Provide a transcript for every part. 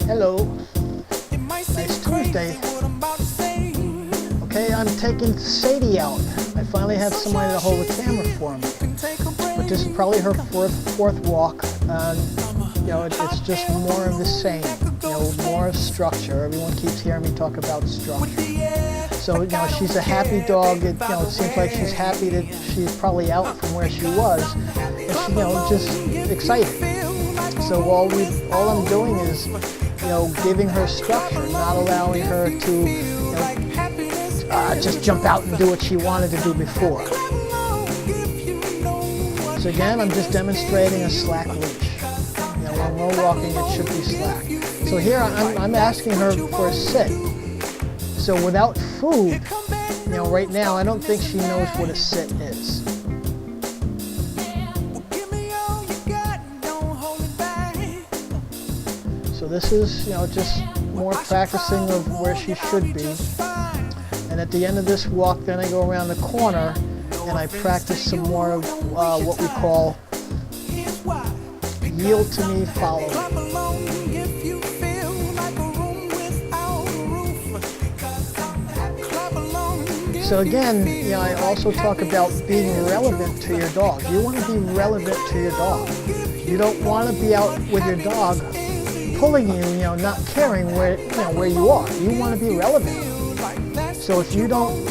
Hello. Nice Tuesday. Okay, I'm taking Sadey out. I finally have somebody to hold the camera for me. But this is probably her fourth walk. It's just more of the same. More structure. Everyone keeps hearing me talk about structure. So, she's a happy dog. It seems like she's happy that she's probably out from where she was. And she's, just excited. So all I'm doing is, giving her structure, not allowing her to just jump out and do what she wanted to do before. So again, I'm just demonstrating a slack leash. When we're walking, it should be slack. So here I'm asking her for a sit. So without food, right now I don't think she knows what a sit is. So this is, just more practicing of where she should be. And at the end of this walk, then I go around the corner and I practice some more of what we call yield to me, follow me. So again, I also talk about being relevant to your dog. You want to be relevant to your dog. You don't want to be out with your dog pulling you, not caring where you are. You want to be relevant. So if you don't,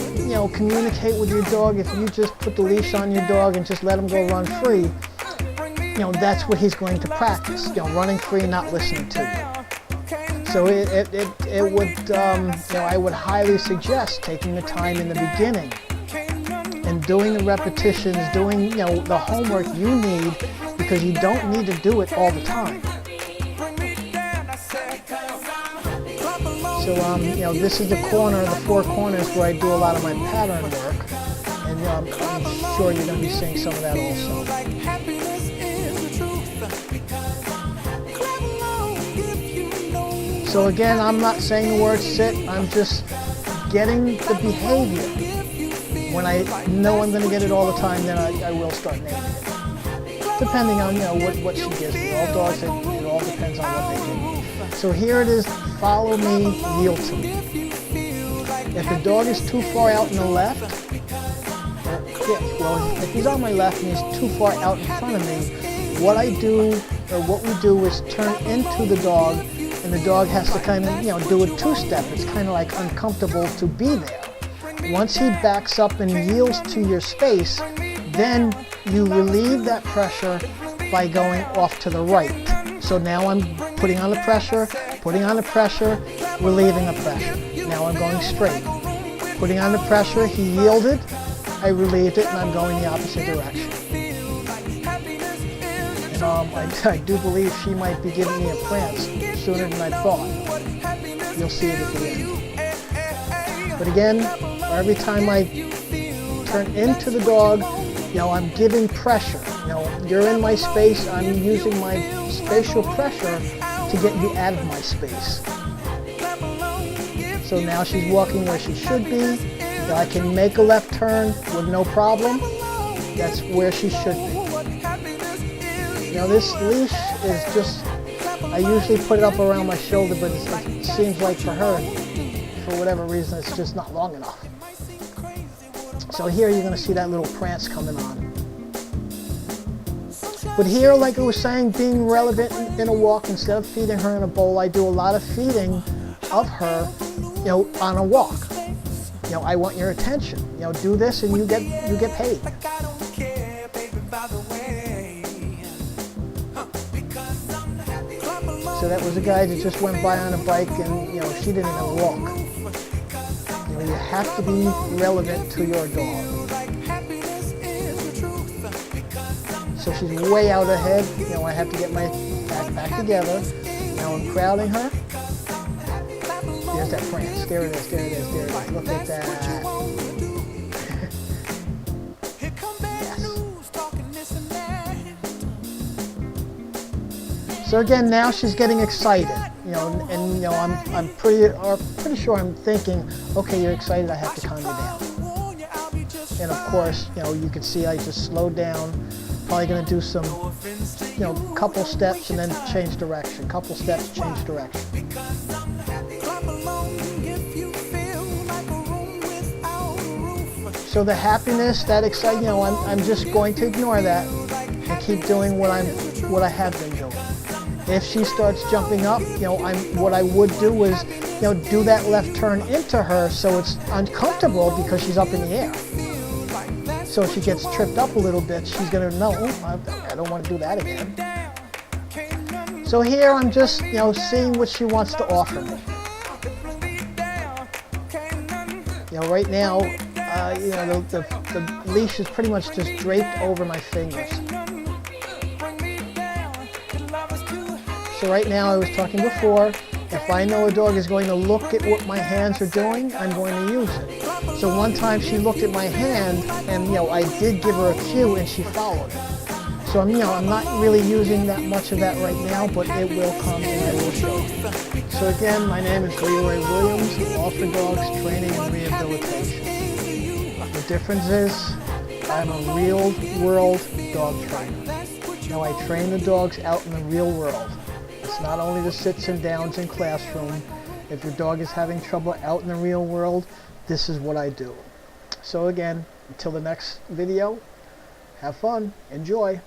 communicate with your dog, if you just put the leash on your dog and just let him go run free, that's what he's going to practice. Running free, not listening to you. So it would, I would highly suggest taking the time in the beginning and doing the repetitions, doing, the homework you need, because you don't need to do it all the time. So, this is the corner, the four corners where I do a lot of my pattern work, and I'm sure you're going to be seeing some of that also. So again, I'm not saying the word sit, I'm just getting the behavior. When I know I'm going to get it all the time, then I will start naming it. Depending on, what she gives me. All dogs, it all depends on what they give me. So here it is, follow me, yield to me. If the dog is too far out in the left, if he's on my left and he's too far out in front of me, what we do is turn into the dog, and the dog has to kind of, do a two-step. It's kind of like uncomfortable to be there. Once he backs up and yields to your space, then you relieve that pressure by going off to the right. So now I'm putting on the pressure, relieving the pressure. Now I'm going straight. Putting on the pressure, he yielded, I relieved it, and I'm going the opposite direction. And I do believe she might be giving me a prance sooner than I thought. You'll see it at the end. But again, every time I turn into the dog, I'm giving pressure. You're in my space, I'm using my spatial pressure to get you out of my space. So now she's walking where she should be. I can make a left turn with no problem. That's where she should be. This leash is just, I usually put it up around my shoulder, but it seems like for her, for whatever reason, it's just not long enough. So here you're going to see that little prance coming on. But here, like I was saying, being relevant in a walk, instead of feeding her in a bowl, I do a lot of feeding of her, on a walk. I want your attention. Do this and you get paid. So that was a guy that just went by on a bike and, she didn't even walk. You have to be relevant to your dog. So she's way out ahead. I have to get my back together. Now I'm crowding her. There's that prance. There it is. Look at that. Yes. So again, now she's getting excited. I'm pretty sure I'm thinking, okay, you're excited. I have to calm you down. And of course, you can see I just slowed down. Probably going to do some you know, couple steps and then change direction, couple steps, change direction. So the happiness, that excitement, you know, I'm just going to ignore that and keep doing what I have been doing. If she starts jumping up, you know, what I would do is, you know, do that left turn into her so it's uncomfortable because she's up in the air. So if she gets tripped up a little bit, she's going to know, oh, I don't want to do that again. So here I'm just, you know, seeing what she wants to offer me. You know, right now, you know, the leash is pretty much just draped over my fingers. So right now, I was talking before, if I know a dog is going to look at what my hands are doing, I'm going to use it. So one time she looked at my hand, and you know, I did give her a cue, and she followed it. So you know, I'm not really using that much of that right now, but it will come and I will show you. So again, my name is Leroy Williams, All for Dogs Training and Rehabilitation. The difference is, I'm a real world dog trainer. Now I train the dogs out in the real world. It's not only the sits and downs in classroom. If your dog is having trouble out in the real world, this is what I do. So again, until the next video, have fun, enjoy.